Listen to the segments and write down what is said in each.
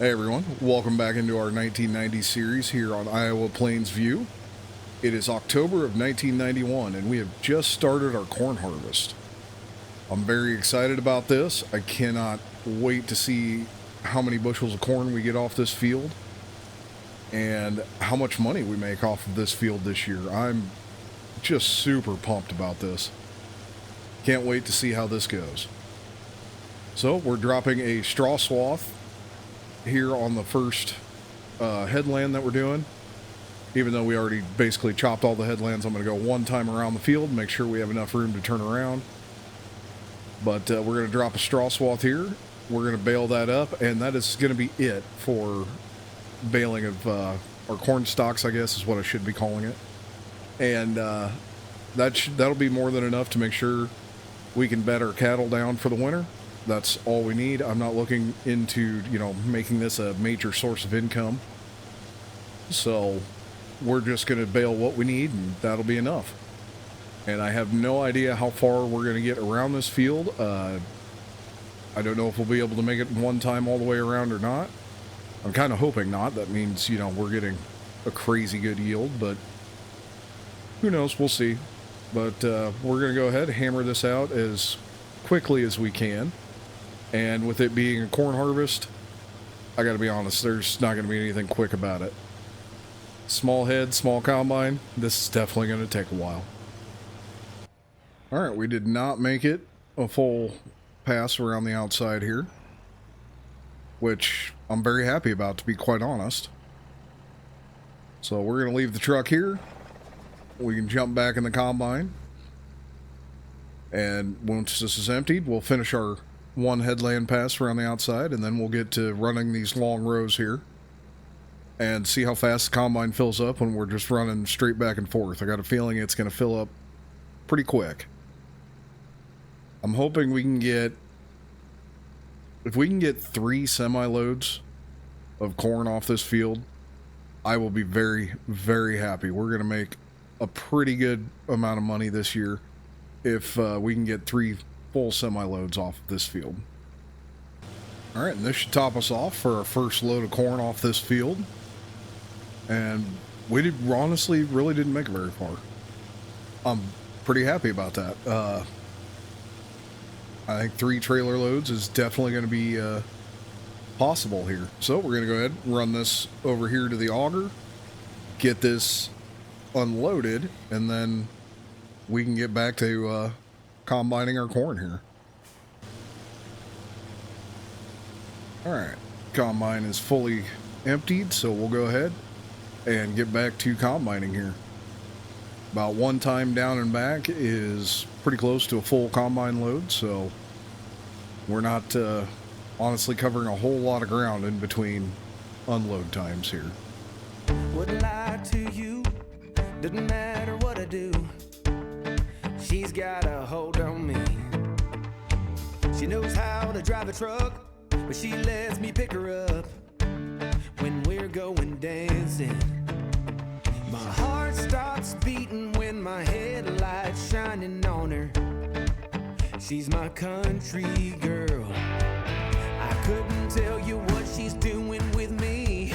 Hey everyone, welcome back into our 1990s series here on Iowa Plains View. It is October of 1991 and we have just started our corn harvest. I'm very excited about this. I cannot wait to see how many bushels of corn we get off this field and how much money we make off of this field this year. I'm just super pumped about this. Can't wait to see how this goes. So we're dropping a straw swath here on the first headland that we're doing. Even though we already basically chopped all the headlands, I'm going to go one time around the field, make sure we have enough room to turn around. But we're going to drop a straw swath here. We're going to bale that up, and that is going to be it for baling of our corn stalks, I guess is what I should be calling it. And that'll be more than enough to make sure we can bed our cattle down for the winter. That's all we need. I'm not looking into, making this a major source of income. So we're just going to bale what we need, and that'll be enough. And I have no idea how far we're going to get around this field. I don't know if we'll be able to make it one time all the way around or not. I'm kind of hoping not. That means, we're getting a crazy good yield, but who knows? We'll see. But we're going to go ahead and hammer this out as quickly as we can. And with it being a corn harvest, I got to be honest, there's not going to be anything quick about it. Small head, small combine, this is definitely going to take a while. Alright, we did not make it a full pass around the outside here, which I'm very happy about, to be quite honest. So we're going to leave the truck here. We can jump back in the combine. And once this is emptied, we'll finish our one headland pass around the outside, and then we'll get to running these long rows here and see how fast the combine fills up when we're just running straight back and forth. I got a feeling it's going to fill up pretty quick. I'm hoping we can get, if we can get 3 semi-loads of corn off this field, I will be very, very happy. We're going to make a pretty good amount of money this year if we can get 3 full semi-loads off this field. Alright, and this should top us off for our first load of corn off this field. And we honestly really didn't make it very far. I'm pretty happy about that. I think 3 trailer loads is definitely going to be possible here. So we're going to go ahead and run this over here to the auger, get this unloaded, and then we can get back to combining our corn here. Alright, combine is fully emptied, so we'll go ahead and get back to combining here. About one time down and back is pretty close to a full combine load, so we're not honestly covering a whole lot of ground in between unload times here. Wouldn't lie to you, doesn't matter what I do. She's got a hold on me. She knows how to drive a truck, but she lets me pick her up when we're going dancing. My heart starts beating when my headlights shining on her. She's my country girl. I couldn't tell you what she's doing with me.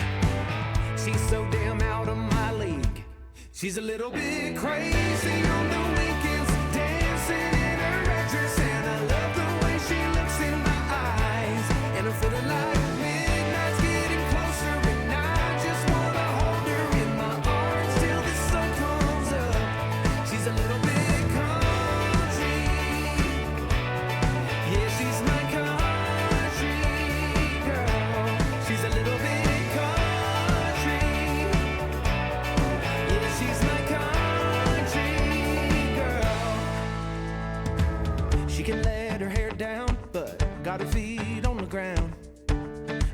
She's so damn out of my league. She's a little bit crazy on the weekends, dancing in her red dress, and I love the way she looks in my eyes. And I'm feeling like midnight's getting closer, and I just wanna hold her in my arms till the sun comes up. She's a little bit country, yeah, she's my country girl. She's a little bit country, yeah, she's my country girl. She can let her hair down, but got her feet on the ground.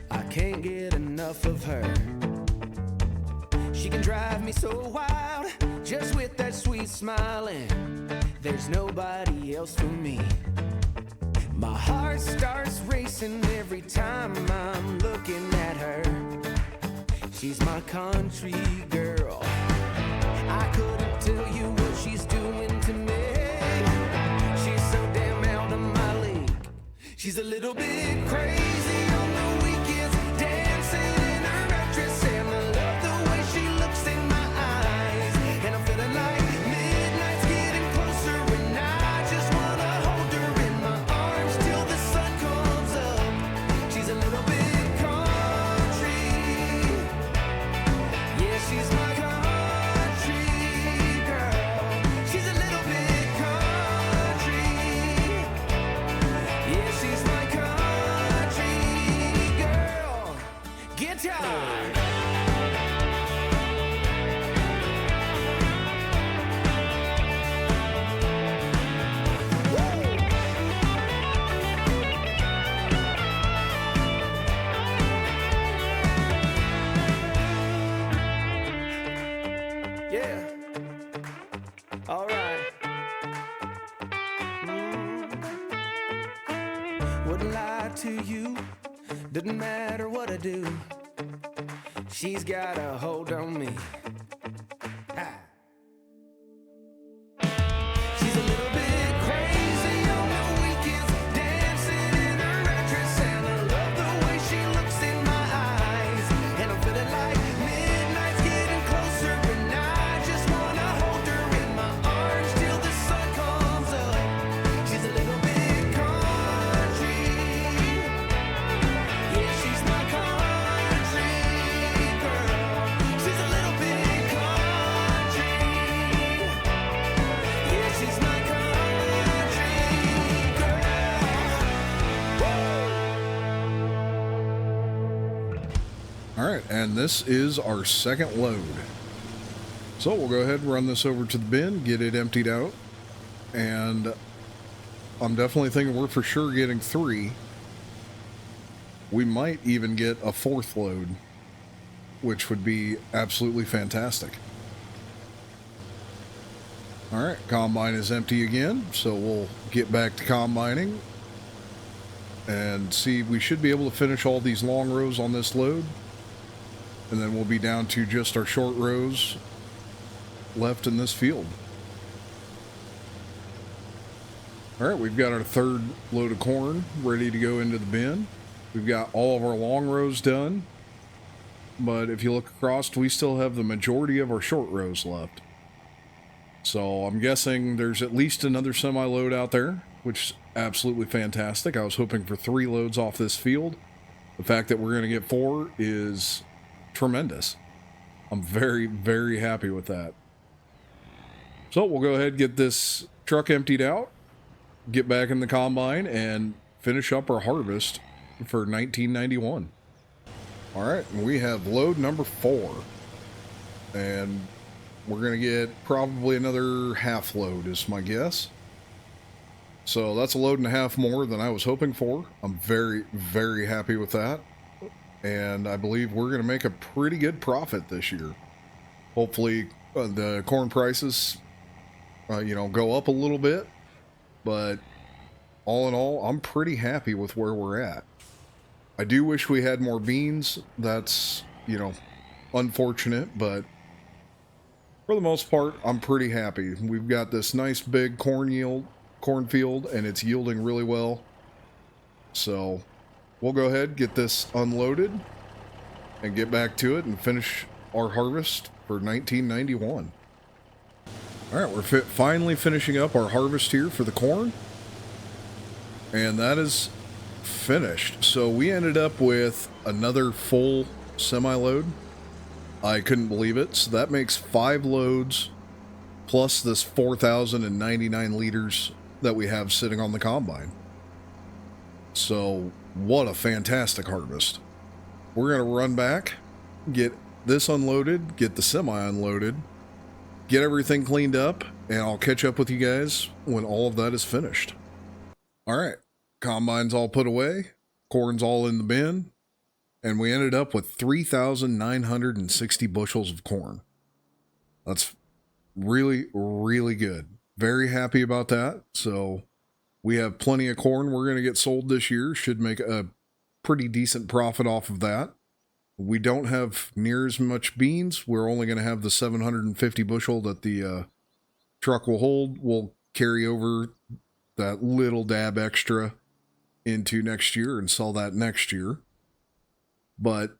I can't get enough of her. She can drive me so wild, just with that sweet smile, and there's nobody else for me. My heart starts racing every time I'm looking at her. She's my country girl. I couldn't tell you what she's doing to me. She's so damn out of my league. She's a little bit crazy on the weekends, dancing to you. Doesn't matter what I do. She's got a hold on me. Ha. She's a little bit crazy on the weekends, dancing in her red dress, and I love the way she looks in my eyes. And I'm feeling like midnight's getting closer, and I just wanna hold her in my arms till the sun comes up. She's a little bit country, yeah, she's my country girl. She's a little bit country, yeah, she's my country girl. All right, and this is our second load. So we'll go ahead and run this over to the bin, get it emptied out, and I'm definitely thinking we're for sure getting 3. We might even get a 4th load, which would be absolutely fantastic. All right, combine is empty again, so we'll get back to combining and see. We should be able to finish all these long rows on this load, and then we'll be down to just our short rows left in this field. All right, we've got our 3rd load of corn ready to go into the bin. We've got all of our long rows done, but if you look across, we still have the majority of our short rows left. So I'm guessing there's at least another semi-load out there, which is absolutely fantastic. I was hoping for 3 loads off this field. The fact that we're going to get 4 is tremendous. I'm very, very happy with that. So we'll go ahead and get this truck emptied out, get back in the combine, and finish up our harvest for 1991. All right, and we have load number 4, and we're going to get probably another half load is my guess. So that's a load and a half more than I was hoping for. I'm very, very happy with that. And I believe we're going to make a pretty good profit this year. Hopefully the corn prices, go up a little bit. But all in all, I'm pretty happy with where we're at. I do wish we had more beans. That's, unfortunate, but for the most part, I'm pretty happy. We've got this nice big cornfield, and it's yielding really well. So we'll go ahead, get this unloaded, and get back to it and finish our harvest for 1991. All right, we're finally finishing up our harvest here for the corn, and that is finished. So we ended up with another full semi-load. I couldn't believe it. So that makes 5 loads plus this 4,099 liters that we have sitting on the combine. So what a fantastic harvest. We're going to run back, get this unloaded, get the semi unloaded, get everything cleaned up, and I'll catch up with you guys when all of that is finished. All right, combine's all put away, corn's all in the bin, and we ended up with 3,960 bushels of corn. That's really, really good. Very happy about that. So we have plenty of corn we're going to get sold this year. Should make a pretty decent profit off of that. We don't have near as much beans. We're only going to have the 750 bushel that the truck will hold. We'll carry over that little dab extra into next year and sell that next year. But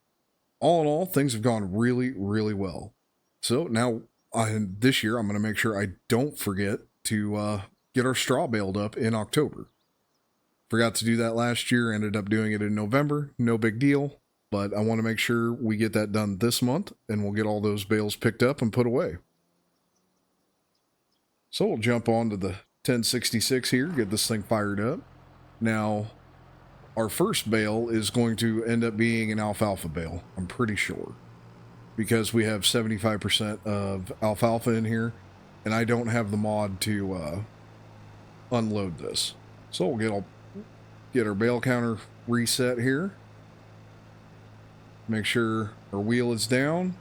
all in all, things have gone really, really well. So now this year, I'm going to make sure I don't forget to get our straw baled up in October. Forgot to do that last year, ended up doing it in November. No big deal, but I want to make sure we get that done this month, and we'll get all those bales picked up and put away. So we'll jump on to the 1066 here, get this thing fired up. Now, our first bale is going to end up being an alfalfa bale, I'm pretty sure, because we have 75% of alfalfa in here, and I don't have the mod to unload this. So we'll get our bale counter reset here. Make sure our wheel is down.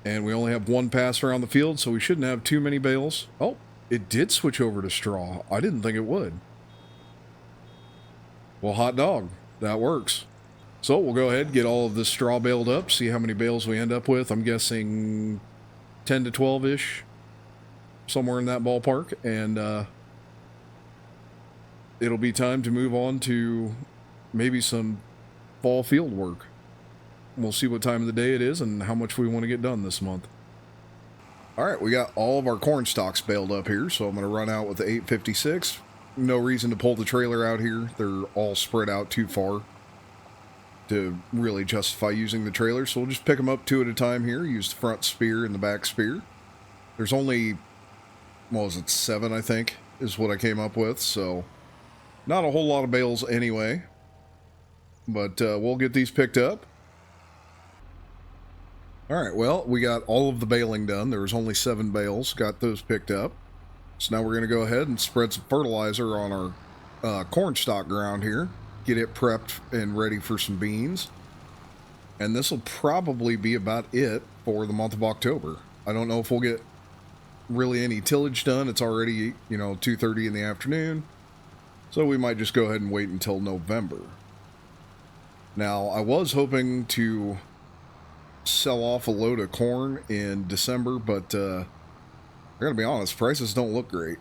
And we only have one pass around the field, so we shouldn't have too many bales. Oh, it did switch over to straw. I didn't think it would. Well, hot dog. That works. So we'll go ahead and get all of this straw baled up, see how many bales we end up with. I'm guessing 10 to 12-ish, somewhere in that ballpark. And it'll be time to move on to maybe some fall field work. We'll see what time of the day it is and how much we want to get done this month. All right, we got all of our corn stalks baled up here, so I'm going to run out with the 856. No reason to pull the trailer out here. They're all spread out too far to really justify using the trailer, so we'll just pick them up two at a time here. Use the front spear and the back spear. There's only, what was it, 7, I think, is what I came up with, so not a whole lot of bales anyway. But we'll get these picked up. Alright, well, we got all of the baling done. There was only 7 bales. Got those picked up. So now we're going to go ahead and spread some fertilizer on our corn stalk ground here. Get it prepped and ready for some beans. And this will probably be about it for the month of October. I don't know if we'll get really any tillage done. It's already, 2:30 in the afternoon. So we might just go ahead and wait until November. Now, I was hoping to sell off a load of corn in December, but I gotta be honest, prices don't look great.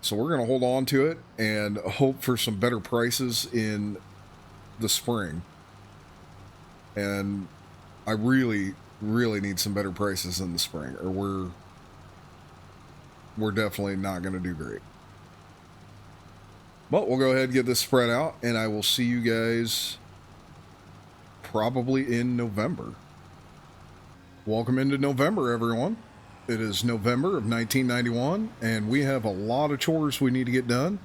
So we're gonna hold on to it and hope for some better prices in the spring. And I really, really need some better prices in the spring, or we're definitely not gonna do great. But we'll go ahead and get this spread out, and I will see you guys probably in November. Welcome into November, everyone. It is November of 1991, and we have a lot of chores we need to get done.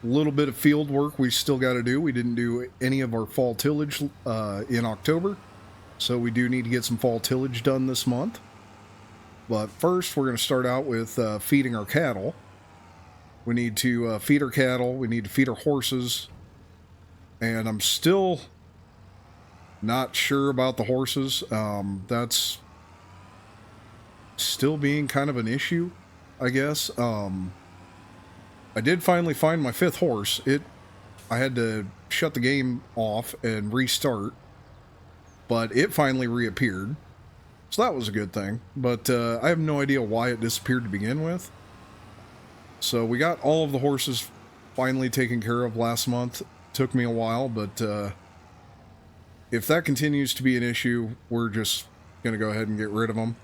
A little bit of field work we still got to do. We didn't do any of our fall tillage in October, so we do need to get some fall tillage done this month. But first, we're going to start out with feeding our cattle. We need to feed our cattle. We need to feed our horses. And I'm still not sure about the horses. That's still being kind of an issue, I guess. I did finally find my 5th horse. I had to shut the game off and restart, but it finally reappeared. So that was a good thing. But I have no idea why it disappeared to begin with. So we got all of the horses finally taken care of last month. Took me a while, but if that continues to be an issue, we're just going to go ahead and get rid of them.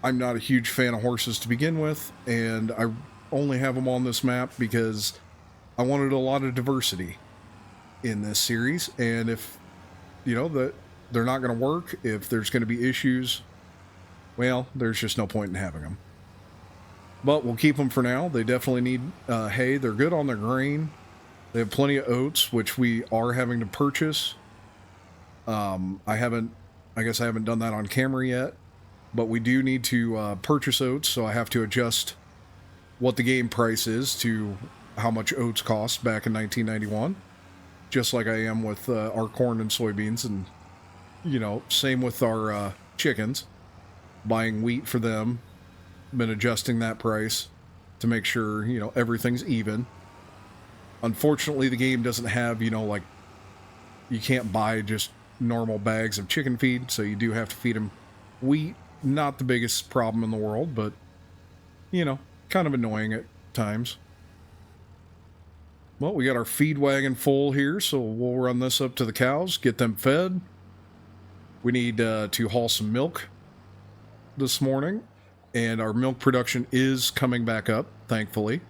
I'm not a huge fan of horses to begin with, and I only have them on this map because I wanted a lot of diversity in this series. And if, that they're not going to work, if there's going to be issues, well, there's just no point in having them. But we'll keep them for now. They definitely need hay. They're good on their grain. They have plenty of oats, which we are having to purchase. I guess I haven't done that on camera yet, but we do need to purchase oats, so I have to adjust what the game price is to how much oats cost back in 1991, just like I am with our corn and soybeans, and, same with our chickens, buying wheat for them, been adjusting that price to make sure, everything's even. Unfortunately, the game doesn't have, you can't buy just normal bags of chicken feed, so you do have to feed them wheat. Not the biggest problem in the world, but, kind of annoying at times. Well, we got our feed wagon full here, so we'll run this up to the cows, get them fed. We need to haul some milk this morning, and our milk production is coming back up, thankfully.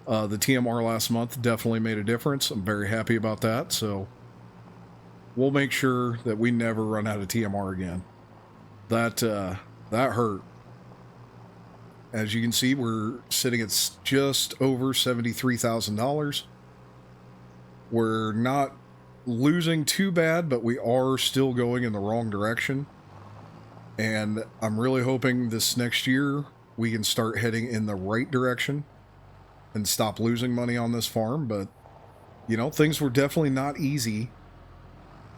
The TMR last month definitely made a difference. I'm very happy about that, so we'll make sure that we never run out of TMR again. That hurt. As you can see, we're sitting at just over $73,000. We're not losing too bad, but we are still going in the wrong direction. And I'm really hoping this next year we can start heading in the right direction and stop losing money on this farm. But, things were definitely not easy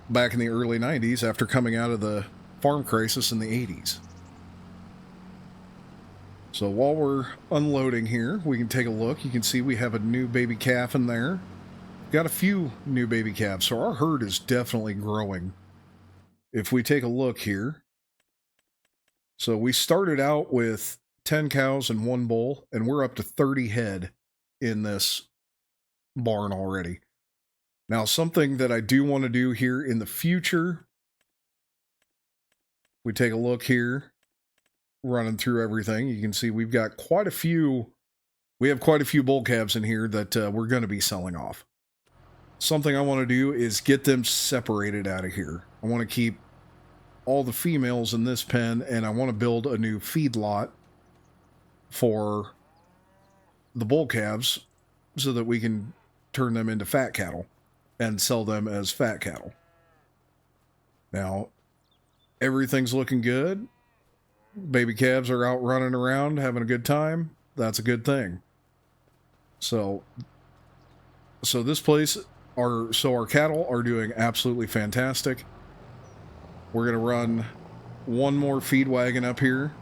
back in the early 90s after coming out of the farm crisis in the 80s. So while we're unloading here, we can take a look. You can see we have a new baby calf in there. got a few new baby calves, so our herd is definitely growing. If we take a look here, so we started out with 10 cows and 1 bull, and we're up to 30 head in this barn already. Now, something that I do want to do here in the future, we take a look here, running through everything. You can see we've got quite a few, we have quite a few bull calves in here that we're going to be selling off. Something I want to do is get them separated out of here. I want to keep all the females in this pen, and I want to build a new feed lot for the bull calves so that we can turn them into fat cattle and sell them as fat cattle. Now, everything's looking good. Baby calves are out running around, having a good time. That's a good thing. So this place, our cattle are doing absolutely fantastic. We're going to run one more feed wagon up here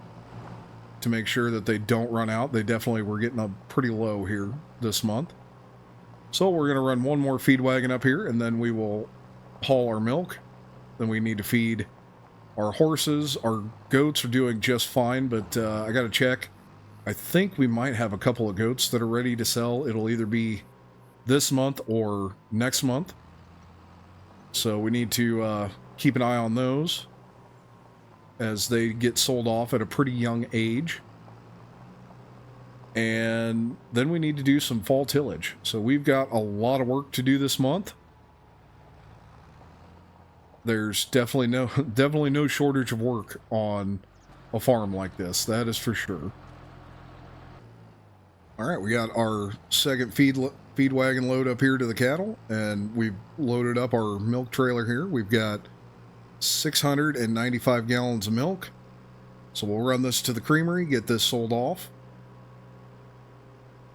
to make sure that they don't run out. They definitely were getting up pretty low here this month. So we're going to run one more feed wagon up here, and then we will haul our milk. Then we need to feed our horses. Our goats are doing just fine, but I got to check. I think we might have a couple of goats that are ready to sell. It'll either be this month or next month. So we need to keep an eye on those as they get sold off at a pretty young age. And then we need to do some fall tillage. So we've got a lot of work to do this month. There's definitely no shortage of work on a farm like this. That is for sure. All right, we got our second feed wagon load up here to the cattle, and we've loaded up our milk trailer here. We've got 695 gallons of milk. So we'll run this to the creamery, get this sold off,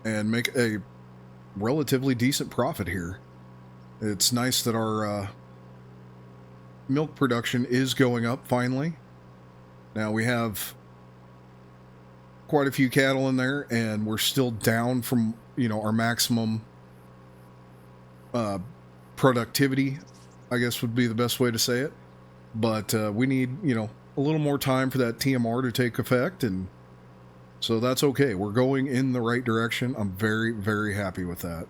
and make a relatively decent profit here. It's nice that our milk production is going up finally. Now we have quite a few cattle in there, and we're still down from, our maximum productivity, I guess would be the best way to say it. But we need, a little more time for that TMR to take effect, and so that's okay. We're going in the right direction. I'm very, very happy with that.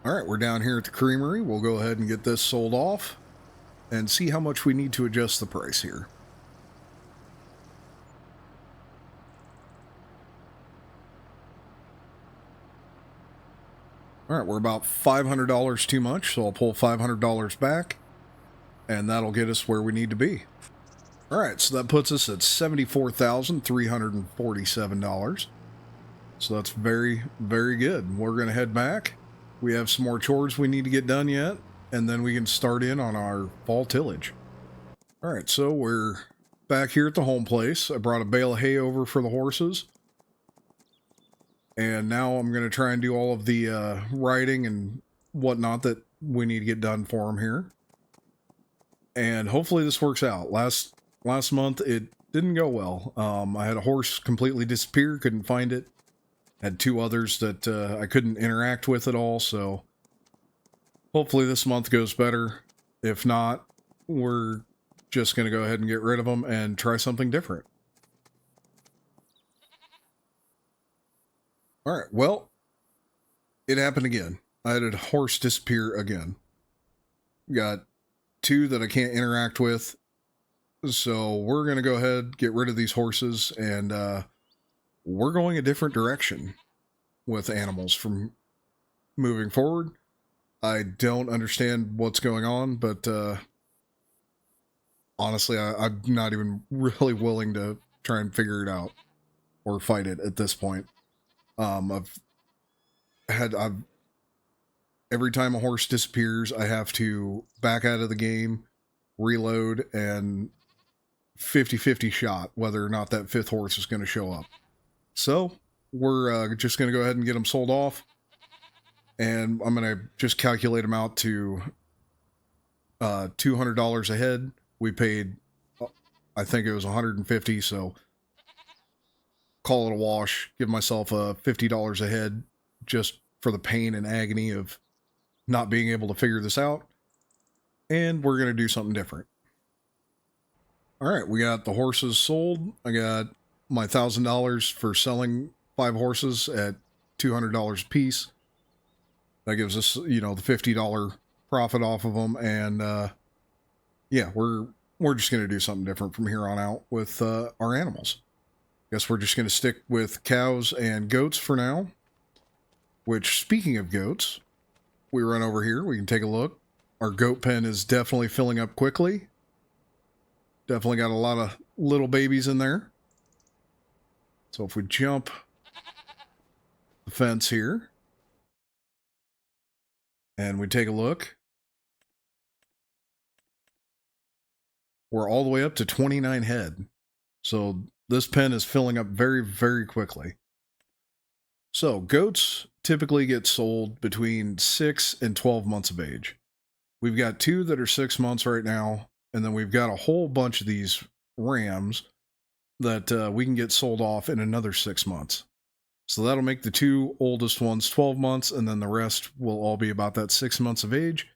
All right, we're down here at the creamery. We'll go ahead and get this sold off and see how much we need to adjust the price here. All right, we're about $500 too much, so I'll pull $500 back, and that'll get us where we need to be. All right, so that puts us at $74,347. So that's very, very good. We're going to head back. We have some more chores we need to get done yet, and then we can start in on our fall tillage. All right, so we're back here at the home place. I brought a bale of hay over for the horses. And now I'm going to try and do all of the riding and whatnot that we need to get done for them here. And hopefully this works out. Last month it didn't go well. I had a horse completely disappear, couldn't find it. Had 2 others that I couldn't interact with at all, so hopefully this month goes better. If not, we're just going to go ahead and get rid of them and try something different. All right, well, it happened again. I had a horse disappear again. Got 2 that I can't interact with. So we're going to go ahead, get rid of these horses, and we're going a different direction with animals from moving forward. I don't understand what's going on, but honestly, I'm not even really willing to try and figure it out or fight it at this point. Every time a horse disappears, I have to back out of the game, reload, and 50-50 shot whether or not that 5th horse is going to show up. So we're just going to go ahead and get them sold off, and I'm going to just calculate them out to $200 a head. We paid, I think it was $150, so call it a wash. Give myself $50 a head just for the pain and agony of not being able to figure this out. And we're going to do something different. All right, we got the horses sold. I got my $1,000 for selling 5 horses at $200 a piece. That gives us, the $50 profit off of them. And yeah, we're just going to do something different from here on out with our animals. Guess we're just going to stick with cows and goats for now. Which, speaking of goats, we run over here. We can take a look. Our goat pen is definitely filling up quickly. Definitely got a lot of little babies in there. So if we jump the fence here and we take a look, we're all the way up to 29 head. So this pen is filling up very, very quickly. So goats typically get sold between 6 and 12 months of age. We've got 2 that are 6 months right now. And then we've got a whole bunch of these rams that we can get sold off in another 6 months. So that'll make the 2 oldest ones 12 months, and then the rest will all be about that 6 months of age.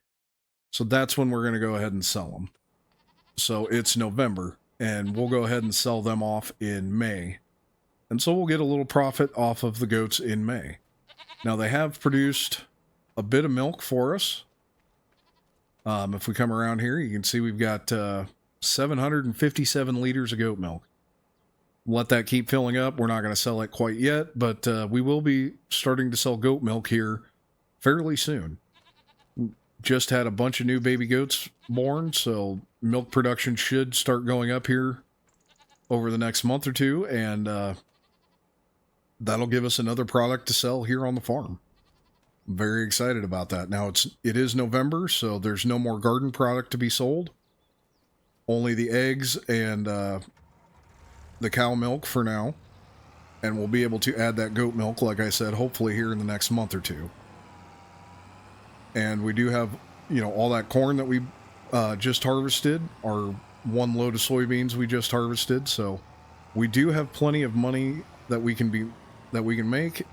So that's when we're going to go ahead and sell them. So it's November, and we'll go ahead and sell them off in May. And so we'll get a little profit off of the goats in May. Now they have produced a bit of milk for us. If we come around here, you can see we've got 757 liters of goat milk. Let that keep filling up. We're not going to sell it quite yet, but we will be starting to sell goat milk here fairly soon. Just had a bunch of new baby goats born, so milk production should start going up here over the next month or two, and that'll give us another product to sell here on the farm. I'm very excited about that. Now it is November, so there's no more garden product to be sold. Only the eggs and the cow milk for now. And we'll be able to add that goat milk, like I said, hopefully here in the next month or two. And we do have, all that corn that we just harvested, our 1 load of soybeans we just harvested. So we do have plenty of money that we can make.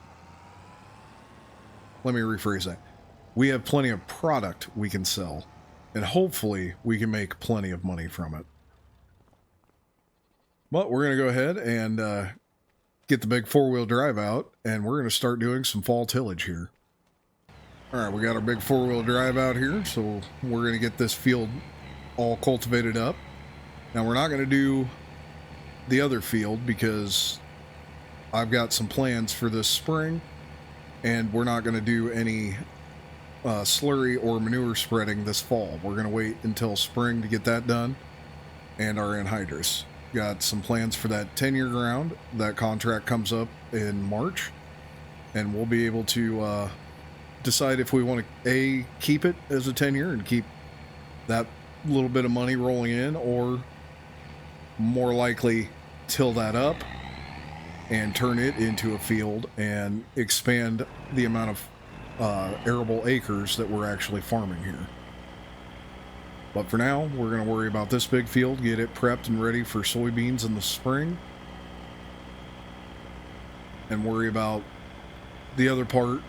Let me rephrase that. We have plenty of product we can sell, and hopefully we can make plenty of money from it. But we're going to go ahead and get the big 4-wheel drive out, and we're going to start doing some fall tillage here. All right, we got our big 4-wheel drive out here, so we're going to get this field all cultivated up. Now, we're not going to do the other field because I've got some plans for this spring, and we're not going to do any slurry or manure spreading this fall. We're going to wait until spring to get that done, and our anhydrous. Got some plans for that 10-year ground. That contract comes up in March, and we'll be able to decide if we want to keep it as a 10-year and keep that little bit of money rolling in, or more likely till that up and turn it into a field and expand the amount of arable acres that we're actually farming here. But for now, we're going to worry about this big field, get it prepped and ready for soybeans in the spring, and worry about the other part,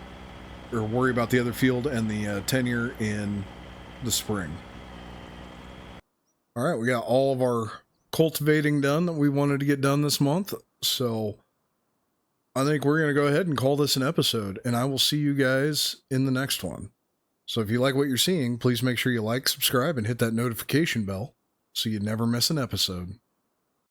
or worry about the other field and the tenure in the spring. All right, we got all of our cultivating done that we wanted to get done this month, so I think we're going to go ahead and call this an episode, and I will see you guys in the next one. So if you like what you're seeing, please make sure you like, subscribe, and hit that notification bell so you never miss an episode.